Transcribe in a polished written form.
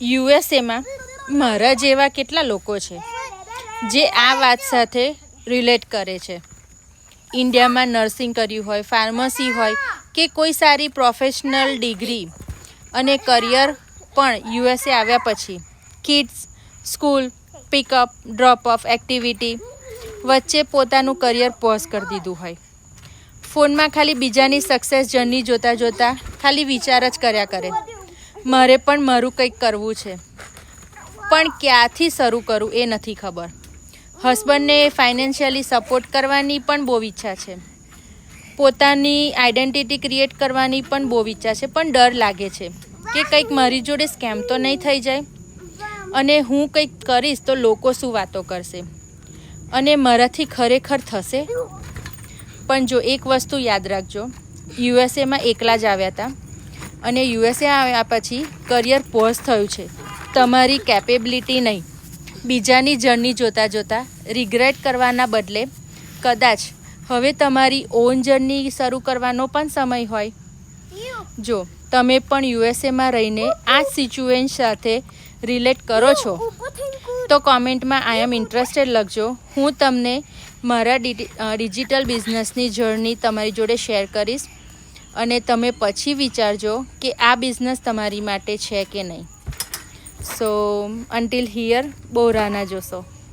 યુએસએમાં મારા જેવા કેટલા લોકો છે જે આ વાત સાથે રિલેટ કરે છે. ઇન્ડિયામાં નર્સિંગ કર્યું હોય, ફાર્મસી હોય કે કોઈ સારી પ્રોફેશનલ ડિગ્રી અને કરિયર પણ યુએસએ આવ્યા પછી kids, school, pickup, drop off activity વચ્ચે પોતાનું કરિયર પોઝ કરી દીધું હોય. ફોનમાં ખાલી બીજાની સક્સેસ જર્ની જોતાં જોતાં ખાલી વિચાર જ કર્યા કરે, મારે પણ મારું કંઈક કરવું છે, પણ ક્યાંથી શરૂ કરું એ નથી ખબર. હસબન્ડને ફાઇનાન્શિયલી સપોર્ટ કરવાની પણ બહુ ઈચ્છા છે, પોતાની આઈડેન્ટિટી ક્રિએટ કરવાની પણ બહુ ઈચ્છા છે, પણ ડર લાગે છે કે કંઈક મારી જોડે સ્કેમ તો નહીં થઈ જાય અને હું કંઈક કરીશ તો લોકો શું વાતો કરશે અને મારાથી ખરેખર થશે. પણ જો એક વસ્તુ યાદ રાખજો, યુએસએમાં એકલા જ આવ્યા હતા અને યુએસએ આવ્યા પછી કરિયર પોઝ થયું છે, તમારી કેપેબિલિટી નહીં. બીજાની જર્ની જોતાં જોતાં રિગ્રેટ કરવાના બદલે કદાચ હવે તમારી ઓન જર્ની શરૂ કરવાનો પણ સમય હોય. જો તમે પણ યુએસએમાં રહીને આ જ સિચ્યુએશન સાથે રિલેટ કરો છો તો કોમેન્ટમાં આઈ એમ ઇન્ટરેસ્ટેડ લખજો. હું તમને મારા ડિજિટલ બિઝનેસની જર્ની તમારી જોડે શેર કરીશ અને તમે પછી વિચારજો કે આ બિઝનેસ તમારી માટે છે કે નહીં. સો અન્ટિલ હિયર, બહુ રાહ ના જોશો.